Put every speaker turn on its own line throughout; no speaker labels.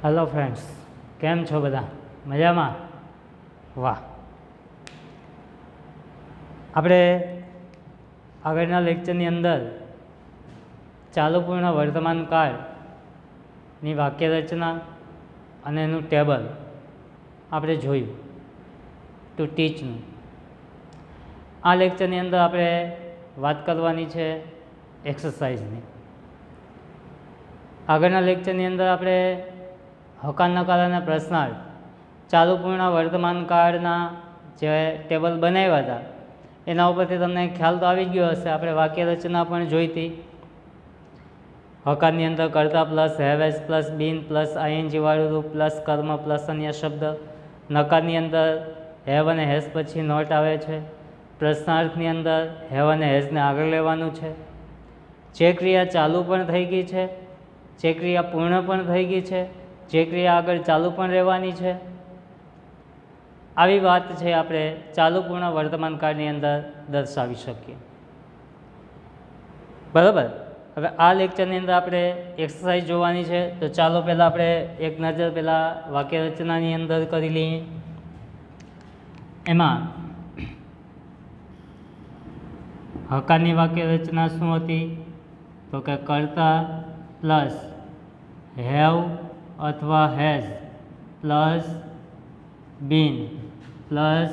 Hello friends, કેમ છો બધા? મજામાં? વાહ. આપણે આગળના લેક્ચરની અંદર ચાલુ પૂર્ણ વર્તમાન કાળની વાક્ય રચના અને એનું ટેબલ આપણે જોયું, ટુ ટીચનું. આ લેક્ચરની અંદર આપણે વાત કરવાની છે એક્સરસાઇઝની. આગળના લેક્ચરની અંદર આપણે હકાર નકાર અને પ્રશ્નાર્થ ચાલુ પૂર્ણ વર્તમાન કાળના જે ટેબલ બનાવ્યા હતા એના ઉપરથી તમને ખ્યાલ તો આવી ગયો હશે. આપણે વાક્ય રચના પણ જોઈ હતી. હકારની અંદર કર્તા plus have has plus been plus ING વાળું રૂપ પ્લસ કર્મ પ્લસ અન્ય શબ્દ. નકારની અંદર હેવ અને હેઝ પછી નોટ આવે છે. પ્રશ્નાર્થની અંદર હેવ અને હેઝને આગળ લેવાનું છે. જે ક્રિયા ચાલુ પણ થઈ ગઈ છે, જે ક્રિયા પૂર્ણ પણ થઈ ગઈ છે, જે ક્રિયા આગળ ચાલુ પણ રહેવાની છે, આવી વાત છે આપણે ચાલુ પૂર્ણ વર્તમાન કાળની અંદર દર્શાવી શકીએ. બરાબર. હવે આ લેક્ચરની અંદર આપણે એક્સરસાઇઝ જોવાની છે, તો ચાલો પહેલાં આપણે એક નજર પહેલાં વાક્ય રચનાની અંદર કરી લઈએ. એમાં હકારની વાક્ય રચના શું હતી? તો કે કર્તા પ્લસ હેવ અથવા has plus been plus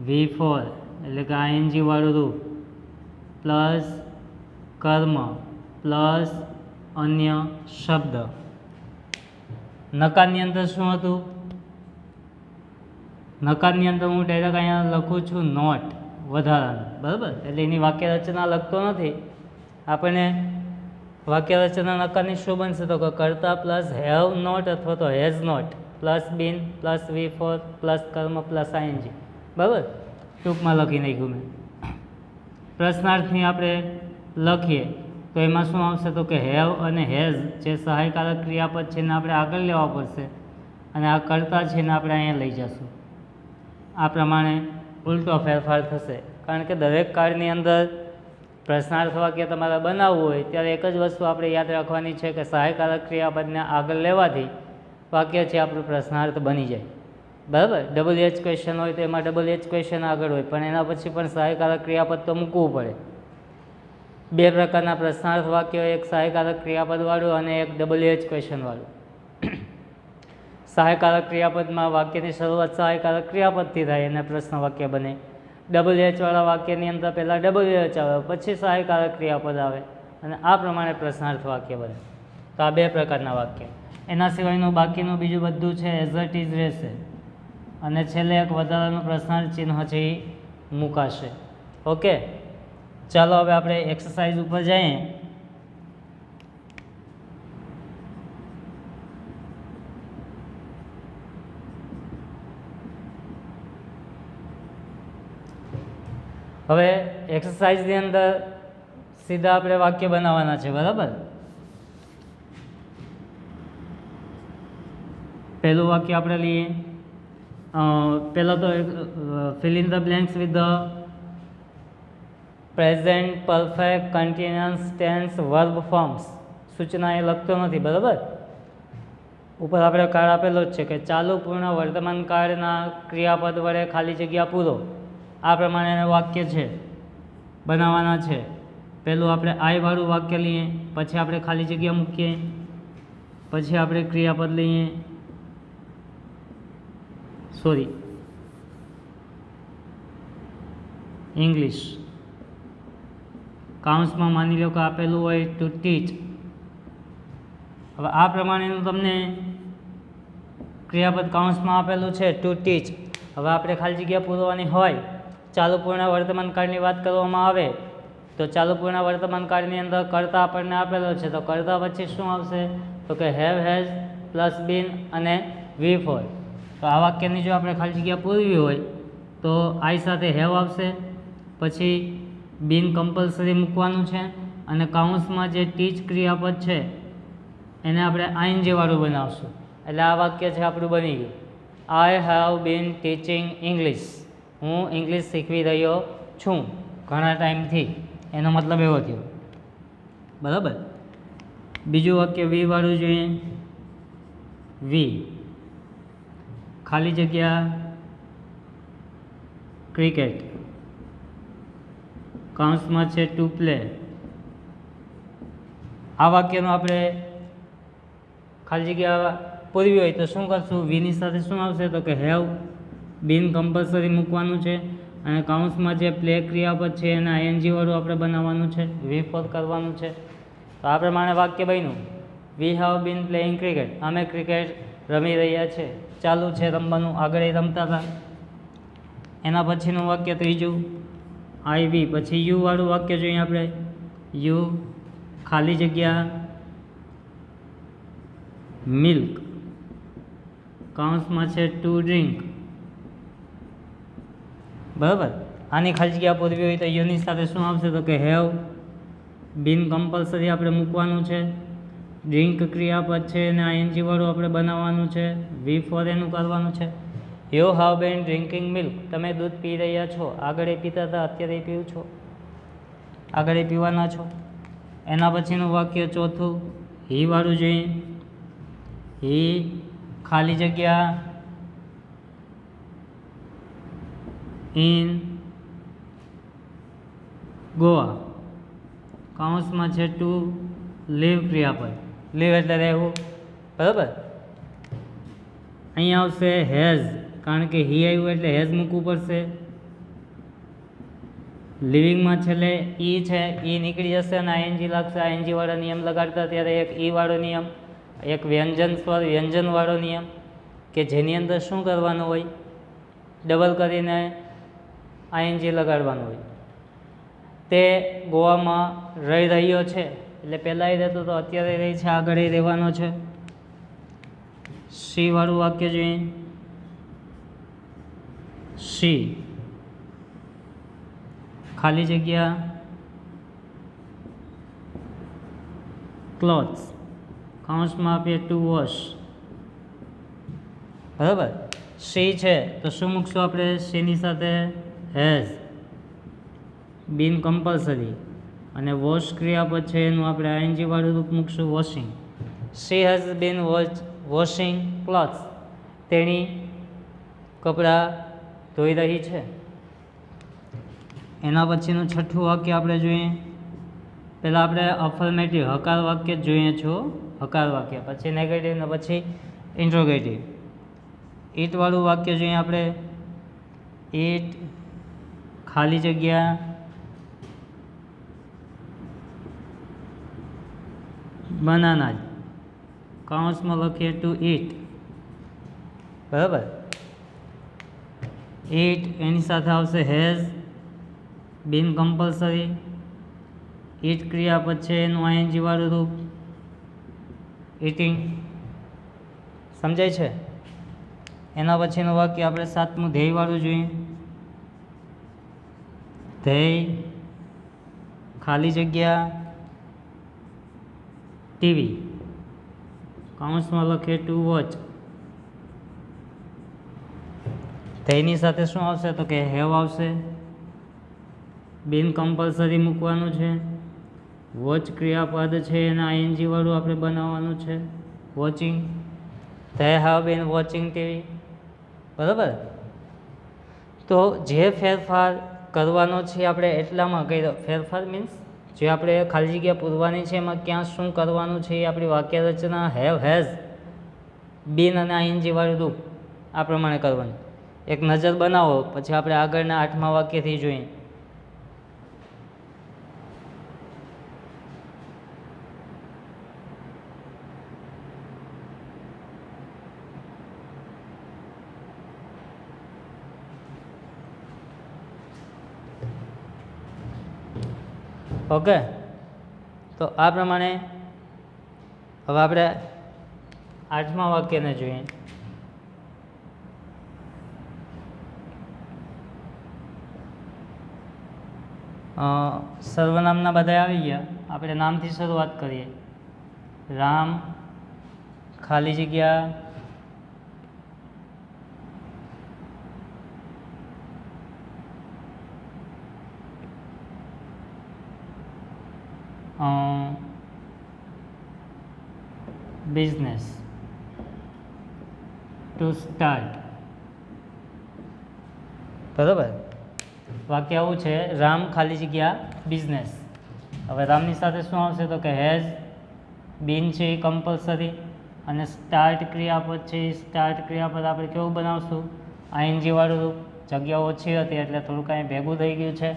V4 એટલે કે આઈએનજી વાળું રૂપ પ્લસ કર્મ પ્લસ અન્ય શબ્દ. નકારની અંદર શું હતું? નકારની અંદર હું ડાયરેક્ટ અહીંયા લખું છું નોટ વધારાનું. બરાબર, એટલે એની વાક્ય રચના લખતો નથી. આપણને વાક્ય રચના નકારની શું બનશે? તો કે કર્તા પ્લસ હેવ નોટ અથવા તો has not plus been plus V4 plus કર્મ પ્લસ આઈએનજી. બરાબર, ટૂંકમાં લખી નાખ્યું મેં. પ્રશ્નાર્થની આપણે લખીએ તો એમાં શું આવશે? તો કે હેવ અને હેઝ જે સહાયકારક ક્રિયાપદ છે એને આપણે આગળ લેવા પડશે અને આ કર્તા છે ને આપણે અહીંયા લઈ જશું. આ પ્રમાણે ઉલટો ફેરફાર થશે, કારણ કે દરેક કાળની અંદર પ્રશ્નાર્થ વાક્ય તમારે બનાવવું હોય ત્યારે એક જ વસ્તુ આપણે યાદ રાખવાની છે કે સહાયકારક ક્રિયાપદને આગળ લેવાથી વાક્ય છે આપણું પ્રશ્નાર્થ બની જાય. બરાબર, WH ક્વેશ્ચન હોય તો એમાં WH ક્વેશ્ચન આગળ હોય, પણ એના પછી પણ સહાયકારક ક્રિયાપદ તો મૂકવું પડે. બે પ્રકારના પ્રશ્નાર્થ વાક્યો, એક સહાયકારક ક્રિયાપદવાળું અને એક WH ક્વેશ્ચનવાળું. સહાયકારક ક્રિયાપદમાં વાક્યની શરૂઆત સહાયકારક ક્રિયાપદથી થાય અને પ્રશ્ન વાક્ય બને. WH વાળા વાક્યની અંદર પહેલાં WH આવે, પછી સહાયકારક ક્રિયાપદ આવે અને આ પ્રમાણે પ્રશ્નાર્થ વાક્ય બને. તો આ બે પ્રકારના વાક્ય. એના સિવાયનું બાકીનું બીજું બધું છે એઝ ઇટ ઇઝ રહેશે અને છેલ્લે એક વધારાનું પ્રશ્નાર્થ ચિહ્ન છે એ મૂકાશે. ઓકે, ચાલો હવે આપણે એક્સરસાઇઝ ઉપર જઈએ. હવે એક્સરસાઇઝની અંદર સીધા આપણે વાક્ય બનાવવાના છે. બરાબર, પહેલું વાક્ય આપણે લઈએ. પહેલાં તો fill in the blanks with the present perfect continuous tense verb forms. સૂચના એ લખતો નથી. બરાબર, ઉપર આપણે કાળ આપેલો જ છે કે ચાલુ પૂર્ણ વર્તમાન કાળના ક્રિયાપદ વડે ખાલી જગ્યા પૂરો. આ પ્રમાણે વાક્ય છે બનાવવાના છે. પહેલું આપણે આઈ વાળું વાક્ય લઈએ, પછી આપણે ખાલી જગ્યા મૂકીએ, પછી આપણે ક્રિયાપદ લઈએ. ઇંગ્લિશ કાઉન્સમાં માની લો કે આપેલું હોય ટુ ટીચ. હવે આ પ્રમાણેનું તમને ક્રિયાપદ કાઉન્સમાં આપેલું છે ટુ ટીચ. હવે આપણે ખાલી જગ્યા પૂરવાની હોય, ચાલુ પૂર્ણ વર્તમાન કાળની વાત કરવામાં આવે તો ચાલુ પૂર્ણ વર્તમાન કાળની અંદર કર્તા આપણને આપેલો છે, તો કર્તા પછી શું આવશે? તો કે હેવ હેઝ પ્લસ બીન અને V4. તો આ વાક્યની જો આપણે ખાલી જગ્યા પૂરવી હોય તો આઈ સાથે હેવ આવશે, પછી બીન કમ્પલસરી મૂકવાનું છે અને કાઉન્સમાં જે ટીચ ક્રિયાપદ છે એને આપણે આઈએનજી વાળું બનાવશું. એટલે આ વાક્ય છે આપણું બની ગયું. આઈ હેવ બીન ટીચિંગ ઇંગ્લિશ. હું ઇંગ્લિશ શીખવી રહ્યો છું ઘણા ટાઈમથી. એનો મતલબ એવો થયો. બરાબર, બીજું વાક્ય V વાળું જોઈએ. વી, ખાલી જગ્યા ક્રિકેટ, કૌંસમાં છે ટુ પ્લે. આ વાક્યનો આપણે ખાલી જગ્યા પૂરવી હોય તો શું કરશું? વીની સાથે શું આવશે? તો કે હેવ બીન કમ્પલસરી મૂકવાનું છે, અને કૌંસમાં જે પ્લે ક્રિયાપદ છે એને આઈએનજી વાળું આપણે બનાવવાનું છે, વી ફોર કરવાનું છે. તો આ પ્રમાણે વાક્ય બન્યું, વી હેવ બીન પ્લેઇંગ ક્રિકેટ. અમે ક્રિકેટ રમી રહ્યા છે, ચાલુ છે રમવાનું, આગળ રમતા હતા. એના પછીનું વાક્ય ત્રીજું, આઈ વી, પછી યુ વાળું વાક્ય જોઈએ આપણે. યુ ખાલી જગ્યા મિલ્ક, કૌંસમાં છે ટુ ડ્રિંક. બરાબર. આની ખાલી જગ્યા પૂરવી હોય તો યુની સાથે શું આવશે? તો કે હેવ બીન કમ્પલસરી આપણે મૂકવાનું છે, ડ્રિંક ક્રિયાપદ છે અને આઈએનજી વાળું આપણે બનાવવાનું છે, વી ફોર એનું કરવાનું છે. You have been drinking milk, તમે દૂધ પી રહ્યા છો, આગળ પીતા હતા, અત્યારે પીવું છો, આગળ પીવાના છો. એના પછીનું વાક્ય ચોથું, હી વાળું જોઈએ. હી ખાલી જગ્યા ઇન ગોવા, કૌંસમાં છે ટુ લીવ ક્રિયાપદ, લીવ એટલે રહેવું. બરાબર. અહીંયા આવશે હેઝ, કારણ કે હી આવ્યું એટલે હેઝ મૂકવું પડશે. લિવિંગમાં છેલ્લે ઈ છે, ઈ નીકળી જશે અને આઈએનજી લાગશે. આઈએનજી વાળા નિયમ લગાડતા ત્યારે એક ઈ વાળો નિયમ, એક વ્યંજન સ્વર વ્યંજન વાળો નિયમ, કે જેની અંદર શું કરવાનું હોય? ડબલ કરીને આઈએનજી લગાડવાનું હોય. તે ગોવામાં રહી રહ્યો છે એટલે પહેલાંય રહેતો તો અત્યારે રહી છે, આગળ રહેવાનો છે. સી વાળું વાક્ય જોઈએ. સી ખાલી જગ્યા ક્લોથ્સ, કૌંસમાં આપીએ ટુ વોશ. બરાબર. સી છે તો શું મૂકશું આપણે? સીની સાથે હેઝ બીન કમ્પલસરી, અને વોશ ક્રિયાપદ છે એનું આપણે આઈએનજી વાળું રૂપ મૂકશું, washing. She has been washing clothes, તેણી કપડાં ધોઈ રહી છે. એના પછીનું છઠ્ઠું વાક્ય આપણે જોઈએ. પહેલાં આપણે અફર્મેટિવ હકાર વાક્ય જ જોઈએ છો, હકાર વાક્ય, પછી નેગેટિવ ને પછી ઇન્ટ્રોગેટિવ. ઈટ વાળું વાક્ય જોઈએ આપણે. ઈટ ખાલી જગ્યા બનાના, કૌંસમાં લખીએ ટુ ઈટ. બરાબર. ઈટ એની સાથે આવશે હેઝ બીન કમ્પલસરી, ઈટ ક્રિયાપદ છે એનું આઈએનજી વાળું રૂપ ઈટિંગ. સમજાય છે? એના પછીનું વાક્ય આપણે સાતમું ધ્યેય વાળું જોઈએ. ધ્યેય ખાલી જગ્યા ટીવી, કૌંસમાં લખીએ ટુ વોચ. ધ્યેયની સાથે શું આવશે? તો કે હેવ આવશે, બિન કમ્પલસરી મૂકવાનું છે, વોચ ક્રિયાપદ છે એના આઈએનજી વાળું આપણે બનાવવાનું છે, watching. They have been watching TV. બરાબર. તો જે ફેરફાર કરવાનો છે આપણે એટલામાં કર્યો. ફેરફાર મીન્સ જે આપણે ખાલી જગ્યા પૂરવાની છે એમાં ક્યાં શું કરવાનું છે એ આપણી વાક્ય રચના હેવ હેઝ બીન અને આઈએનજી વાળું રૂપ આ પ્રમાણે કરવાનું. એક નજર બનાવો પછી આપણે આગળના 8મા વાક્યથી જોઈએ. ઓકે. તો આ પ્રમાણે હવે આપણે 8મા વાક્યને જોઈએ. સર્વનામના બધા આવી ગયા. આપણે નામથી શરૂઆત કરીએ. રામ ખાલી જગ્યા બિઝનેસ. To start. બરાબર. વાક્ય આવું છે, રામ ખાલી જગ્યા બિઝનેસ. હવે રામની સાથે શું આવશે તો કે હેઝ, બીન છે એ કમ્પલસરી, અને સ્ટાર્ટ ક્રિયાપદ છે એ સ્ટાર્ટ ક્રિયાપદ આપણે કેવું બનાવશું? આઈએનજી વાળું રૂપ. જગ્યા ઓછી હતી એટલે થોડું કાંઈ ભેગું થઈ ગયું છે,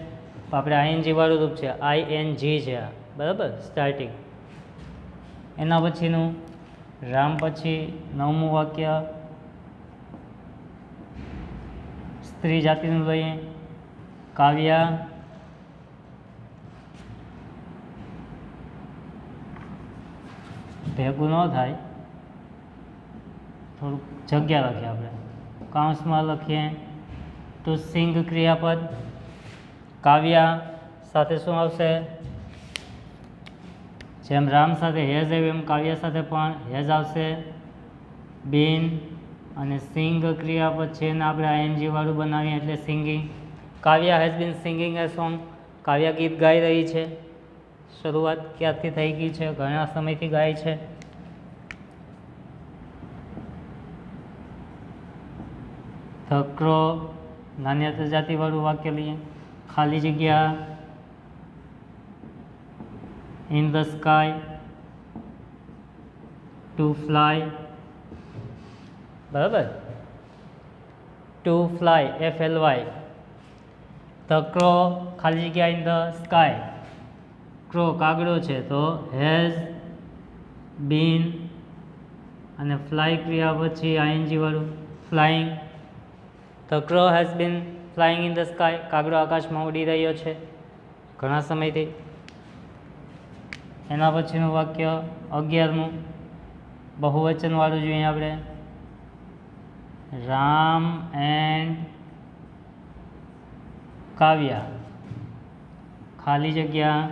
તો આપણે આઈએનજી વાળું રૂપ છે, આઈએનજી છે આ. બરાબર, સ્ટાર્ટિંગ. એના પછીનું રામ પછી 9મું વાક્ય સ્ત્રી જાતિનું લઈએ. કાવ્યા ભેગું ન થાય, થોડુંક જગ્યા લખીએ આપણે, કૌંસમાં લખીએ ટુ સિંગ ક્રિયાપદ. કાવ્યા સાથે શું આવશે? જેમ રામ સાથે હેઝ આવ્યું એમ કાવ્યા સાથે પણ હેઝ આવશે. બીન અને સિંગ ક્રિયાપદ છે એને આપણે આઈએનજી વાળું બનાવીએ એટલે singing. Kavya has been singing a song. Kavya ગીત ગાઈ રહી છે. શરૂઆત ક્યારથી થઈ ગઈ છે? ઘણા સમયથી ગાય છે. ધ ક્રો નાન્યતા જાતિવાળું વાક્ય લઈએ. ખાલી જગ્યા in the sky, to fly. બરાબર, to fly FLY. The crow ખાલી જગ્યા ઇન ધ સ્કાય. ક્રો કાગડો છે તો હેઝ બીન અને ફ્લાય ક્રિયા પછી આઈએનજી વાળું flying. The crow has been flying in the sky. કાગડો આકાશમાં ઉડી રહ્યો છે ઘણા સમયથી. એના પછીનું વાક્ય 11મું બહુવચનવાળું જોઈએ આપણે. રામ એન્ડ કાવ્યા ખાલી જગ્યા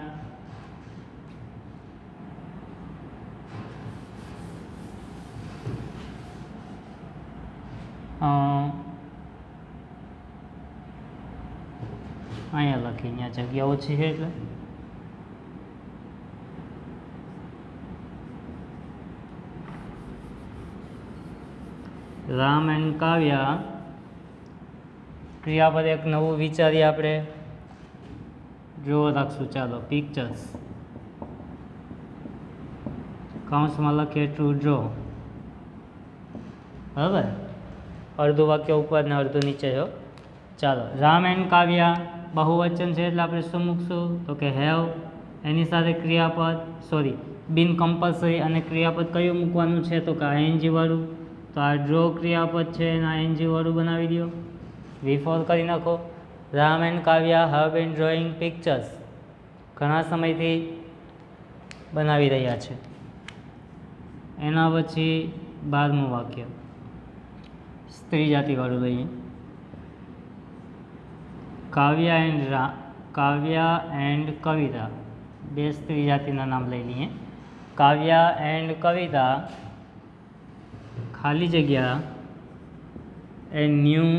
અહીંયા લખી, અહીંયા જગ્યા ઓછી છે એટલે રામ એન્ડ કાવ્યા ક્રિયાપદ એક નવું વિચારીએ આપણે. જો રાખશું, ચાલો પિક્ચર્સ કૌંસમાં લખીએ ટુ ડ્રો. બરાબર, અડધું વાક્ય ઉપર ને અડધું નીચે જો. ચાલો, રામ એન્ડ કાવ્યા બહુવચન છે એટલે આપણે શું મૂકશું તો કે હેવ. એની સાથે ક્રિયાપદ બિન કમ્પલસરી, અને ક્રિયાપદ કયું મૂકવાનું છે તો કે આઈએનજી વાળું. તો આ ડ્રો ક્રિયાપદ છે એને આઈએનજી વાળું બનાવી દો. V4 કરી નાખો. Ram and Kavya have been drawing pictures. ઘણા સમયથી બનાવી રહ્યા છે. એના પછી 12મું વાક્ય સ્ત્રી જાતિવાળું લઈએ. કાવ્યા એન્ડ કવિતા, બે સ્ત્રી જાતિના નામ લઈ લઈએ. કાવ્યા એન્ડ કવિતા ખાલી જગ્યા એ ન્યૂ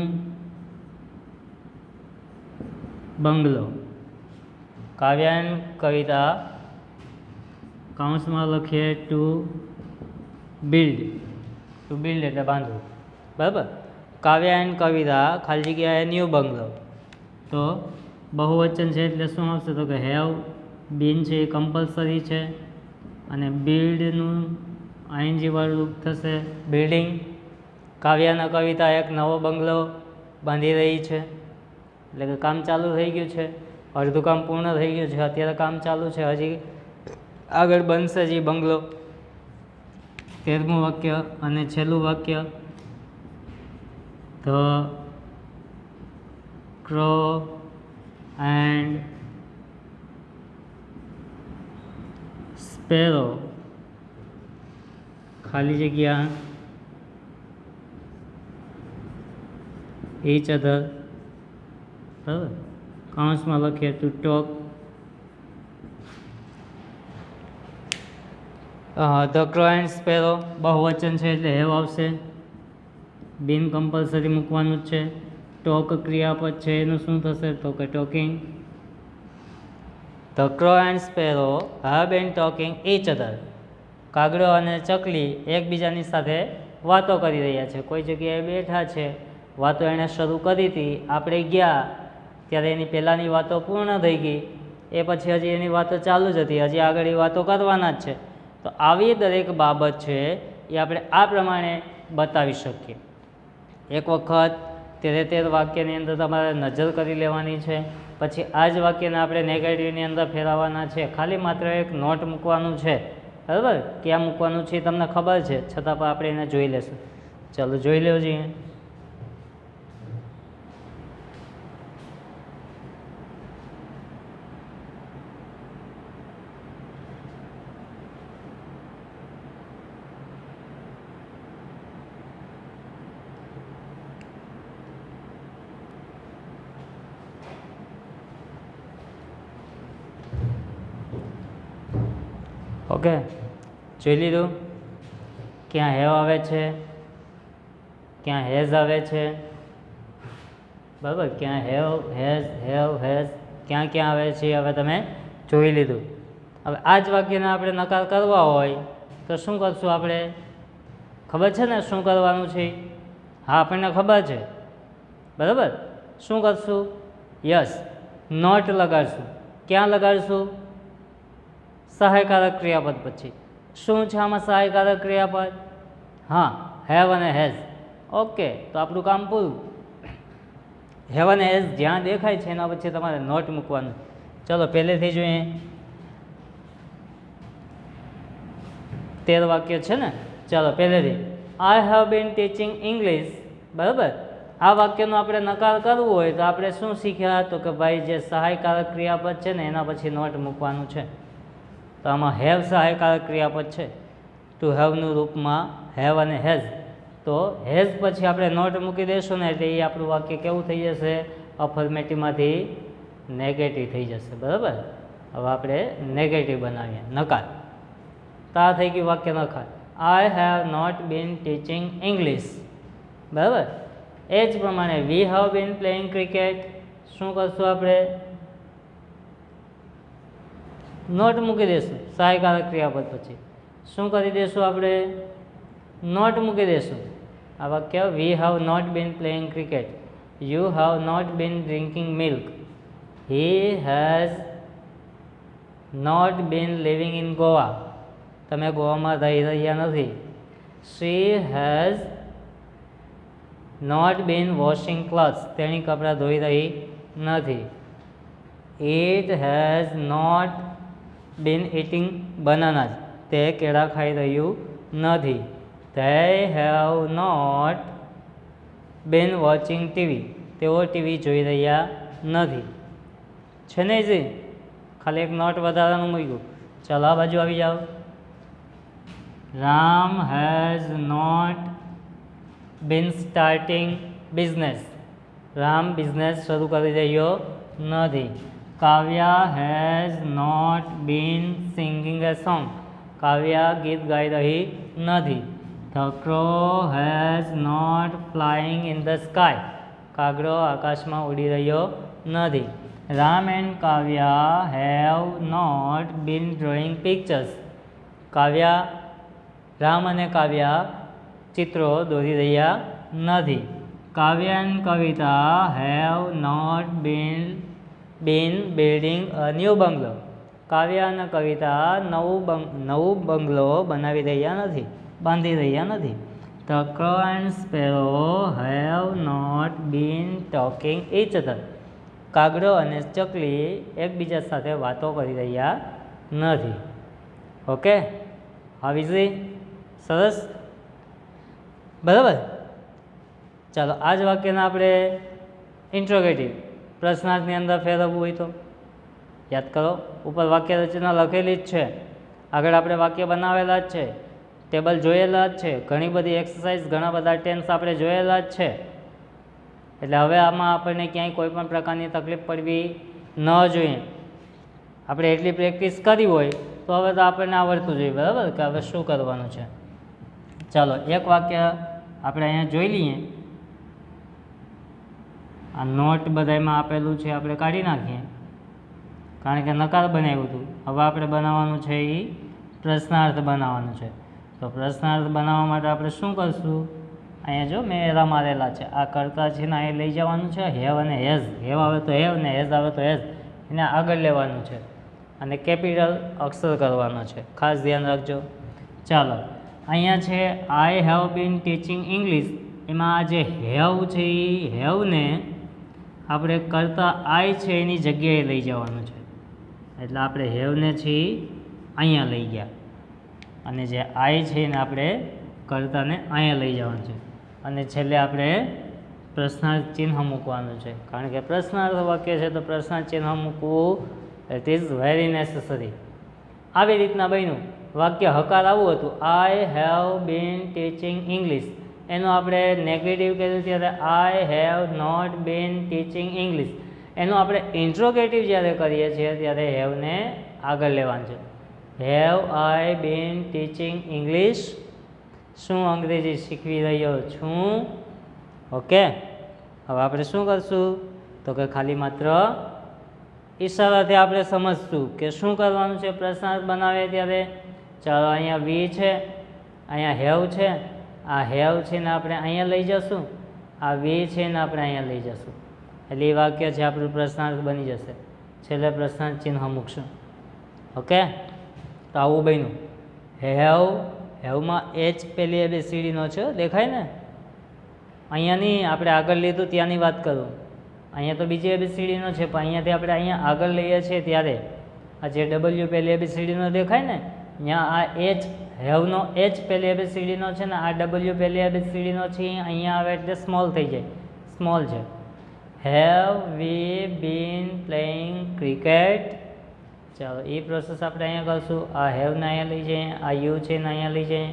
બંગલો. કાવ્યા એન્ડ કવિતા કૌંસમાં લખીએ ટુ બિલ્ડ. ટુ બિલ્ડ એટલે બાંધવું. બરાબર, કાવ્યા એન્ડ કવિતા ખાલી જગ્યા એ ન્યૂ બંગલો. તો બહુવચન છે એટલે શું આવશે તો કે હેવ. બીન છે એ કમ્પલસરી છે, અને બિલ્ડનું આઈએનજી વાળું રૂપ થશે બિલ્ડિંગ. કાવ્યાના કવિતા એક નવો બંગલો બાંધી રહી છે, એટલે કે કામ ચાલુ થઈ ગયું છે. અડધું કામ પૂર્ણ થઈ ગયું છે, અત્યારે કામ ચાલુ છે, હજી આગળ બનશે જ એ બંગલો. 13મું વાક્ય અને છેલ્લું વાક્ય ધ ક્રો એન્ડ સ્પેરો ખાલી જગ્યા each other. બરાબર, કૌંસમાં લખીએ to talk. The crow and sparrow બહુવચન છે એટલે હેવ આવશે. બિન કમ્પલસરી મૂકવાનું જ છે. ટોક ક્રિયાપદ છે એનું શું થશે તો કે talking. The crow and sparrow have been talking each other. કાગડો અને ચકલી એકબીજાની સાથે વાતો કરી રહ્યા છે, કોઈ જગ્યાએ બેઠા છે, વાતો એણે શરૂ કરી હતી, આપણે ગયા ત્યારે એની પહેલાંની વાતો પૂર્ણ થઈ ગઈ, એ પછી હજી એની વાતો ચાલુ જ હતી, હજી આગળ એ વાતો કરવાના જ છે. તો આવી દરેક બાબત છે એ આપણે આ પ્રમાણે બતાવી શકીએ. એક વખત 13 વાક્યની અંદર તમારે નજર કરી લેવાની છે, પછી આ જ વાક્યને આપણે નેગેટિવની અંદર ફેરવવાના છે. ખાલી માત્ર એક નોટ મૂકવાનું છે, બરાબર? ક્યાં મૂકવાનું છે એ તમને ખબર છે, છતાં પણ આપણે એને જોઈ લેશું. ચાલો જોઈ લેવો જોઈએ. ઓકે, જોઈ લીધું. ક્યાં હેવ આવે છે, ક્યાં હેઝ આવે છે, બરાબર? ક્યાં હેઝ ક્યાં ક્યાં આવે છે હવે તમે જોઈ લીધું. હવે આ જ વાક્યને આપણે નકાર કરવા હોય તો શું કરશું આપણે? ખબર છે ને શું કરવાનું છે? હા, આપણને ખબર છે, બરાબર? શું કરશું? યસ, નોટ લગાડશું. ક્યાં લગાડશું? સહાયકારક ક્રિયાપદ પછી. શું છે આમાં સહાયકારક ક્રિયાપદ? હા, હેવ અને હેઝ. ઓકે, તો આપણું કામ પૂરું. હેવ અને હેઝ જ્યાં દેખાય છે એના પછી તમારે નોટ મૂકવાનું. ચલો પહેલેથી જોઈએ. 13 વાક્ય છે ને, ચાલો પહેલેથી. આઈ હેવ બીન ટીચિંગ ઇંગ્લિશ, બરાબર? આ વાક્યનો આપણે નકાર કરવું હોય તો આપણે શું શીખ્યા? તો કે ભાઈ જે સહાયકારક ક્રિયાપદ છે ને એના પછી નોટ મૂકવાનું છે. તો આમાં હેવ સહાયકારક ક્રિયાપદ છે, ટુ હેવનું રૂપમાં હેવ અને હેઝ. તો હેઝ પછી આપણે નોટ મૂકી દઈશું ને એટલે એ આપણું વાક્ય કેવું થઈ જશે? અફર્મેટિવમાંથી નેગેટિવ થઈ જશે, બરાબર? હવે આપણે નેગેટિવ બનાવીએ, નકાર. તો આ થઈ ગયું વાક્ય નકાર. I have not been teaching English, બરાબર? એ જ પ્રમાણે we have been playing cricket. શું કરશું આપણે? નોટ મૂકી દઈશું સહાયકારક ક્રિયાપદ પછી. શું કરી દઈશું આપણે? નોટ મૂકી દઈશું. આ વાક્ય we have not been playing cricket, you have not been drinking milk, he has not been living in Goa. તમે ગોવામાં રહી રહ્યા નથી. She has not been washing clothes. તેણી કપડાં ધોઈ રહી નથી. It has not been eating bananas. તે કેળા ખાઈ રહ્યું નથી. They have not been watching TV. તેઓ ટીવી જોઈ રહ્યા નથી. છે ને જી? ખાલી એક નોટ વધારાનું મૂક્યું. ચાલો આ બાજુ આવી જાઓ. Ram has not been starting business. Ram business શરૂ કરી રહ્યો નથી. Kavya has not been singing a song. Kavya ગીત ગાઈ રહી નથી. The crow has not flying in the sky. કાગડો આકાશમાં ઉડી રહ્યો નથી. Ram and Kavya have not been drawing pictures. Ram અને કાવ્યા ચિત્રો દોરી રહ્યા નથી. Kavya and Kavita have not been building a new bungalow. Kavya અને કવિતા નવું બંગલો બનાવી રહ્યા નથી, બાંધી રહ્યા નથી. The crow and sparrow have not been talking each other. કાગડો અને ચકલી એકબીજા સાથે વાતો કરી રહ્યા નથી. Okay, how easy? સરસ, બરાબર? ચાલો આ જ વાક્યને આપણે ઇન્ટ્રોગેટિવ પ્રશ્નાર્થની અંદર ફેરવવું હોય તો યાદ કરો. ઉપર વાક્ય રચના લખેલી જ છે, આગળ આપણે વાક્ય બનાવેલા જ છે, ટેબલ જોયેલા જ છે, ઘણી બધી એક્સરસાઇઝ, ઘણા બધા ટેન્સ આપણે જોયેલા જ છે. એટલે હવે આમાં આપણને ક્યાંય કોઈ પણ પ્રકારની તકલીફ પડવી ન જોઈએ. આપણે એટલી પ્રેક્ટિસ કરી હોય તો હવે તો આપણને આવડતું જોઈએ, બરાબર? કે હવે શું કરવાનું છે. ચાલો એક વાક્ય આપણે અહીંયા જોઈ લઈએ. આ નોટ બધામાં આપેલું છે, આપણે કાઢી નાખીએ કારણ કે નકાર બનાવ્યું હતું. હવે આપણે બનાવવાનું છે એ પ્રશ્નાર્થ બનાવવાનું છે. તો પ્રશ્નાર્થ બનાવવા માટે આપણે શું કરશું? અહીંયા જો મેં એરા મારેલા છે, આ કરતા છે ને અહીં લઈ જવાનું છે, હેવ અને હેઝ, હેવ આવે તો હેવ ને હેઝ આવે તો હેઝ, એને આગળ લેવાનું છે અને કેપિટલ અક્ષર કરવાનો છે, ખાસ ધ્યાન રાખજો. ચાલો, અહીંયા છે આઈ હેવ બીન ટીચિંગ ઇંગ્લિશ, એમાં આ જે હેવ છે એ હેવને આપણે કરતા આઈ છે એની જગ્યાએ લઈ જવાનું છે, એટલે આપણે હેવને છે એ અહીંયા લઈ ગયા અને જે આઈ છે એને આપણે કરતાને અહીંયા લઈ જવાનું છે અને છેલ્લે આપણે પ્રશ્નાર્થ ચિહ્ન મૂકવાનું છે, કારણ કે પ્રશ્નાર્થ વાક્ય છે તો પ્રશ્નાર્થ ચિહ્ન મૂકવું ઇટ ઇઝ વેરી નેસેસરી. આવી રીતના બન્યું વાક્ય હકાર આવું હતું, I have been teaching English, એનું આપણે નેગેટિવ કર્યું ત્યારે I have not been teaching English, એનું આપણે ઇન્ટ્રોગેટિવ જ્યારે કરીએ છીએ ત્યારે હેવને આગળ લેવાનું છે. Have I bin teaching English, શું અંગ્રેજી શીખવી રહ્યો છું? ઓકે, હવે આપણે શું કરશું તો કે ખાલી માત્ર ઈશારાથી આપણે સમજશું કે શું કરવાનું છે પ્રશ્નાર્થ બનાવે ત્યારે. ચાલો, અહીંયા વી છે, અહીંયા હેવ છે, આ હેવ છે ને આપણે અહીંયા લઈ જશું, આ વી છે ને આપણે અહીંયા લઈ જશું, એટલે એ વાક્ય છે આપણું પ્રશ્નાર્થ બની જશે. છેલ્લે પ્રશ્નાર્થ ચિહ્ન મૂકશું. ઓકે, તો આવું બન્યું. હેવ, હેવમાં એચ પેલી ABCDનો છે, દેખાય ને? અહીંયા નહીં, આપણે આગળ લીધું ત્યાંની વાત કરું. અહીંયા તો બીજી ABCDનો છે, પણ અહીંયાથી આપણે અહીંયા આગળ લઈએ છીએ ત્યારે આ જે ડબલ્યુ પેલી ABCDનો દેખાય ને, ત્યાં આ એચ, હેવનો એચ પેલી ABCDનો છે ને, આ ડબલ્યુ પેલી ABCDનો છે, અહીંયા આવે એટલે સ્મોલ થઈ જાય, સ્મોલ છે. Have V bin playing cricket. ચાલો, એ પ્રોસેસ આપણે અહીંયા કરશું. આ હેવને અહીંયા લઈ જઈએ, આ યુ છે ને અહીંયા લઈ જઈએ.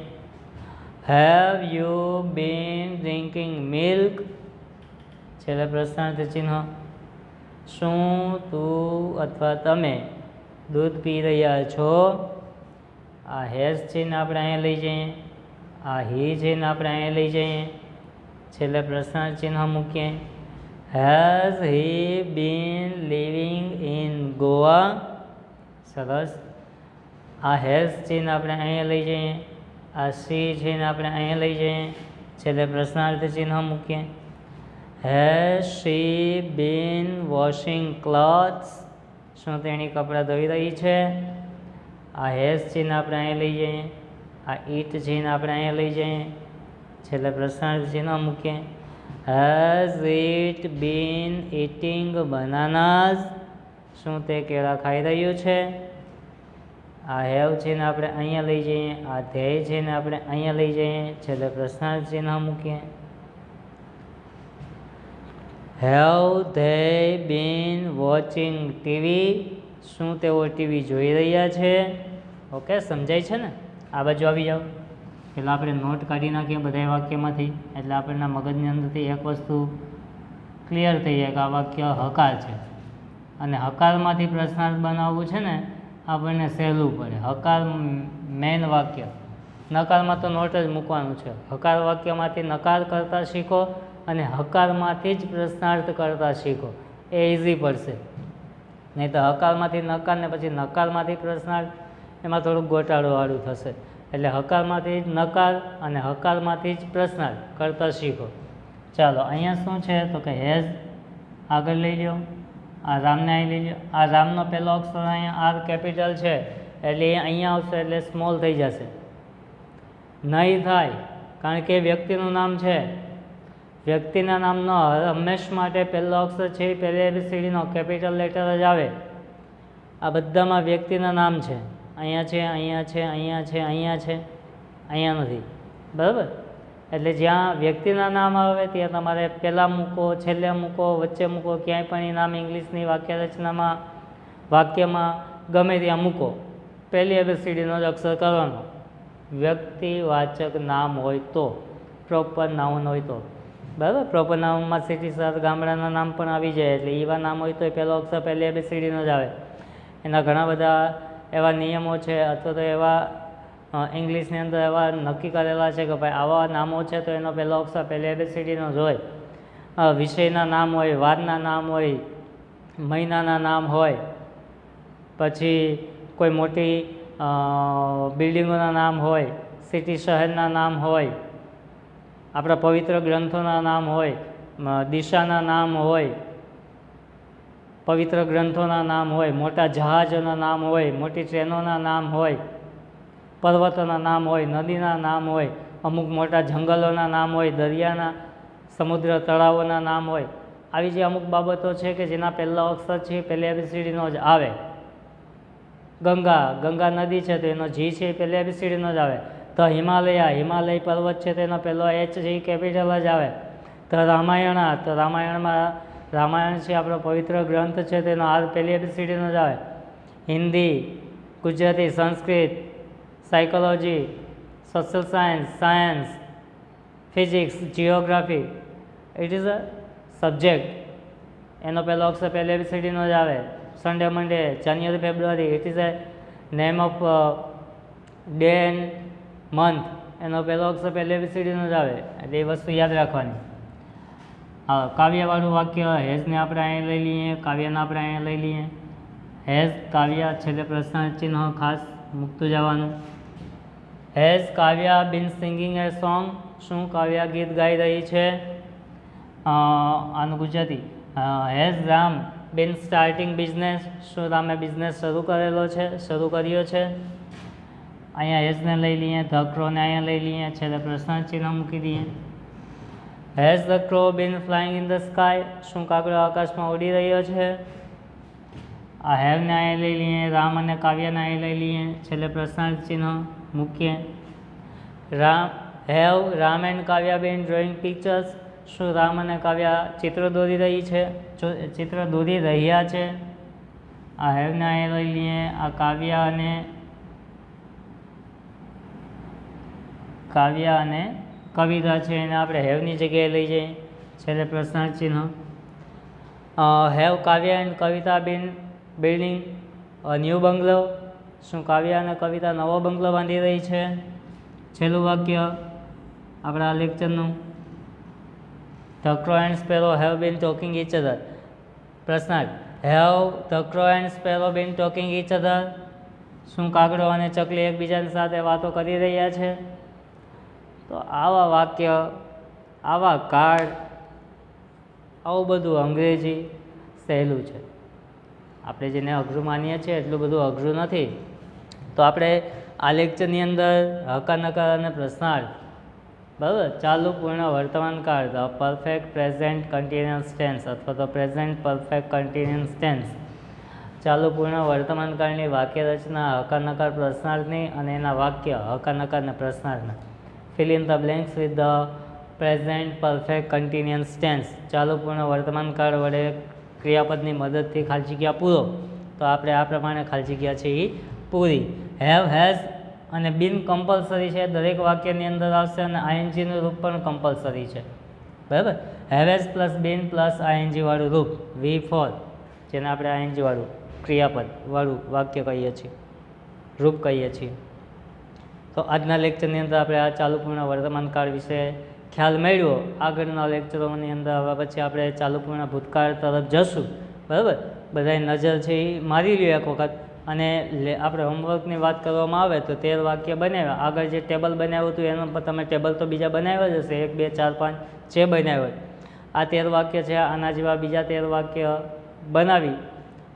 Have you bin drinking milk, છેલ્લે પ્રશ્નાર્થ ચિહ્ન, શું તું અથવા તમે દૂધ પી રહ્યા છો? આ હેઝ છે ને આપણે અહીંયા લઈ જઈએ, આ હી છે ને આપણે અહીંયા લઈ જઈએ, છેલ્લે પ્રશ્નાર્થ ચિહ્ન મૂકીએ. Has he been living in Goa? સરસ. આ હેઝ છે ને આપણે અહીંયા લઈ જઈએ, આ સી છે ને આપણે અહીંયા લઈ જઈએ, છેલ્લે પ્રશ્નાર્થ ચિહ્ન મૂકીએ. Has she been washing clothes? શું તેણી કપડાં ધોઈ રહી છે? આ હેઝ છે ને આપણે અહીંયા લઈ જઈએ, આ ઈટ છે ને આપણે અહીંયા લઈ જઈએ, છેલ્લે પ્રશ્નાર્થ ચિહ્ન મૂકીએ. Has it been eating bananas? શું તે કેળા ખાઈ રહ્યું છે? આ હેવ છે ને આપણે અહીંયા લઈ જઈએ, આ ધ્યેય છે ને આપણે અહીંયા લઈ જઈએ, છેલ્લે પ્રશ્નાર્થ ચિહ્ન મૂકીએ. Have they been watching TV? શું તેઓ ટીવી જોઈ રહ્યા છે? ઓકે, સમજાય છે ને? આ બાજુ આવી જાઓ. પહેલાં આપણે નોટ કાઢી નાખીએ બધા વાક્યમાંથી, એટલે આપણને મગજની અંદરથી એક વસ્તુ ક્લિયર થઈ જાય કે આ વાક્ય હકાર છે અને હકારમાંથી પ્રશ્નાર્થ બનાવવું છે ને આપણને સહેલું પડે. હકાર મેઇન વાક્ય, નકારમાં તો નોટ જ મૂકવાનું છે. હકાર વાક્યમાંથી નકાર કરતા શીખો અને હકારમાંથી જ પ્રશ્નાર્થ કરતા શીખો, એ ઇઝી પડશે. નહીં તો હકારમાંથી નકાર ને પછી નકારમાંથી પ્રશ્નાર્થ, એમાં થોડુંક ગોટાળોવાળું થશે. એટલે હકારમાંથી જ નકાર અને હકારમાંથી જ પ્રશ્નાર્થ કરતા શીખો. ચાલો, અહીંયા શું છે તો કે હેઝ આગળ લઈ લો, આ રામને અહીં લઈ લો. આ રામનો પહેલો અક્ષર અહીંયા આર કેપિટલ છે એટલે એ અહીંયા આવશે એટલે સ્મોલ થઈ જશે. નહીં થાય, કારણ કે વ્યક્તિનું નામ છે. વ્યક્તિના નામનો હંમેશ માટે પહેલો અક્ષર છે એ પહેલી ABCDનો કેપિટલ લેટર જ આવે. આ બધામાં વ્યક્તિના નામ છે. અહીંયા છે, અહીંયા છે, અહીંયા છે, અહીંયા છે, અહીંયા નથી, બરાબર? એટલે જ્યાં વ્યક્તિના નામ આવે ત્યાં તમારે પહેલાં મૂકો, છેલ્લે મૂકો, વચ્ચે મૂકો, ક્યાંય પણ એ નામ ઇંગ્લિશની વાક્ય રચનામાં, વાક્યમાં ગમે ત્યાં મૂકો. પહેલી ABCDનો જ અક્ષર કરવાનો. વ્યક્તિવાચક નામ હોય તો, પ્રોપર નાઉન હોય તો, બરાબર? પ્રોપર નાઉનમાં સિટી, શહેર, ગામડાના નામ પણ આવી જાય. એટલે એવા નામ હોય તો એ પહેલો અક્ષર પહેલી ABCDનો જ આવે. એના ઘણા બધા એવા નિયમો છે અથવા તો એવા ઇંગ્લિશની અંદર એવા નક્કી કરેલા છે કે ભાઈ આવા નામો છે તો એનો પહેલો અક્ષર પહેલી ABCDનો જ હોય. વિષયના નામ હોય, વારના નામ હોય, મહિનાના નામ હોય, પછી કોઈ મોટી બિલ્ડિંગોના નામ હોય, સિટી શહેરના નામ હોય, આપણા પવિત્ર ગ્રંથોના નામ હોય, દિશાના નામ હોય, પવિત્ર ગ્રંથોના નામ હોય, મોટા જહાજોના નામ હોય, મોટી ટ્રેનોના નામ હોય, પર્વતોના નામ હોય, નદીના નામ હોય, અમુક મોટા જંગલોના નામ હોય, દરિયાના સમુદ્ર તળાવોના નામ હોય. આવી જે અમુક બાબતો છે કે જેના પહેલા અક્ષર છે પહેલી ABCDનો જ આવે. ગંગા નદી છે તો એનો જી છે એ પહેલી ABCDનો જ આવે. તો હિમાલય પર્વત છે તેનો પહેલો H છે એ કેપિટલ જ આવે. તો રામાયણમાં રામાયણ છે આપણો પવિત્ર ગ્રંથ છે તેનો R પહેલી ABCDનો જ આવે. Hindi, Gujarati, Sanskrit, psychology, social science, physics, geography, it is a subject. એનો પહેલો અક્ષર પહેલી ABCDનો જ આવે. Sunday, Monday, January, February, it is a name of day and month. એનો પહેલો અક્ષર પહેલી ABCDનો જ આવે. એટલે એ વસ્તુ યાદ રાખવાની. હા, કાવ્યવાળું વાક્ય હેઝને આપણે અહીંયા લઈ લઈએ, કાવ્યને આપણે અહીંયા લઈ લઈએ. હેઝ કાવ્ય, છેલ્લે પ્રશ્નાર્થ ચિહ્ન ખાસ મૂકતું જવાનું. Has Kavya been singing a song, શું કાવ્યા ગીત ગાઈ રહી છે? આનું Gujarati. Has Ram been starting business, શું રામે બિઝનેસ શરૂ કર્યો છે? અહીંયા હેઝને લઈ લઈએ, ધ ક્રોને અહીંયા લઈ લઈએ, છેલ્લે પ્રશ્નાર્થ ચિહ્ન મૂકી દઈએ. Has the crow been flying in the sky, શું કાગડો આકાશમાં ઉડી રહ્યો છે? આ હેવને અહીંયા લઈ લઈએ, રામ અને કાવ્યને અહીંયા લઈ લઈએ, છેલ્લે પ્રશ્નાર્થ ચિહ્ન મૂકીએ. Ram and Kavya been drawing pictures, શું રામ અને કાવ્યા ચિત્ર દોરી રહ્યા છે? આ હેવને અહીંયા લઈ લઈએ, આ કાવ્ય અને કવિતા છે એને આપણે હેવની જગ્યાએ લઈ જઈએ, છેલ્લે પ્રશ્નાર્થ ચિહ્ન. Have Kavya and Kavita been building a new bungalow, શું કાવ્ય અને કવિતા નવો બંગલો બાંધી રહી છે? છેલ્લું વાક્ય આપણા આ લેક્ચરનું. The crow and sparrow have been talking each other. પ્રશ્નાર્થ. Have the crow and sparrow been talking each other, શું કાગડો અને ચકલી એકબીજાની સાથે વાતો કરી રહ્યા છે? તો આવા વાક્ય, આવા કાર્ડ, આવું બધું અંગ્રેજી સહેલું છે. આપણે જેને અઘરું માનીએ છીએ એટલું બધું અઘરું નથી. તો આપણે આ લેક્ચરની અંદર હકાર, નકાર અને પ્રશ્નાર્થ, બરાબર, ચાલુ, પૂર્ણ, વર્તમાન કાળ, the perfect present continuous tense અથવા તો પ્રેઝન્ટ પરફેક્ટ કન્ટિન્યુઅસ ટેન્સ, ચાલુ, પૂર્ણ, વર્તમાન કાળની વાક્ય રચના, હકાર, નકાર, પ્રશ્નાર્થની અને એના વાક્ય હકાર, નકાર અને પ્રશ્નાર્થના. Fill in the blanks with the present perfect continuous tense, ચાલુ, પૂર્ણ, વર્તમાન કાળ વડે ક્રિયાપદની મદદથી ખાલી જગ્યા પૂરો. તો આપણે આ પ્રમાણે ખાલી જગ્યા છે એ પૂરી. હેવ, હેઝ અને બીન કમ્પલસરી છે, દરેક વાક્યની અંદર આવશે અને આઈએનજીનું રૂપ પણ કમ્પલસરી છે, બરાબર. Have has plus been plus ING વાળું રૂપ V4, જેને આપણે આઈએનજી વાળું ક્રિયાપદ વાળું વાક્ય કહીએ છીએ, રૂપ કહીએ છીએ. તો આજના લેક્ચરની અંદર આપણે આ ચાલુ, પૂર્ણ, વર્તમાન કાળ વિશે ખ્યાલ મેળવ્યો. આગળના લેક્ચરોની અંદર હવે પછી આપણે ચાલુ, પૂર્ણ, ભૂતકાળ તરફ જશું, બરાબર. બધાએ નજર છે એ મારી લ્યો એક વખત. અને આપણે હોમવર્કની વાત કરવામાં આવે તો 13 વાક્ય બનાવ્યા. આગળ જે ટેબલ બનાવ્યું હતું એના પર તમે ટેબલ તો બીજા બનાવ્યા જ હશે, 1, 2, 4, 5 જે બનાવ્યા. આ 13 વાક્ય છે, આના જેવા બીજા 13 વાક્ય બનાવી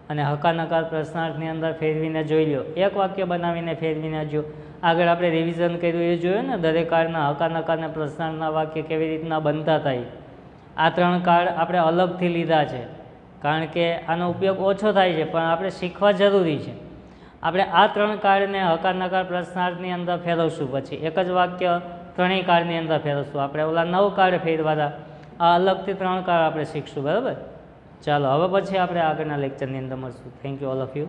અને હકાર, નકાર, પ્રશ્નાર્થની અંદર ફેરવીને જોઈ લો. એક વાક્ય બનાવીને ફેરવીને જો. આગળ આપણે રિવિઝન કર્યું એ જોયું ને, દરેક કાળના હકાર, નકાર અને પ્રશ્નાર્થના વાક્ય કેવી રીતના બનતા થાય. આ 3 કાળ આપણે અલગથી લીધા છે કારણ કે આનો ઉપયોગ ઓછો થાય છે, પણ આપણે શીખવા જરૂરી છે. આપણે આ 3 કાળને હકાર, નકાર, પ્રશ્નાર્થની અંદર ફેરવશું, પછી એક જ વાક્ય 3 કાળની અંદર ફેરવશું. આપણે ઓલા 9 કાળ ફેરવા હતા, આ અલગથી 3 કાળ આપણે શીખશું, બરાબર. ચાલો હવે પછી આપણે આગળના લેક્ચરની અંદર મળશું. Thank you all of you.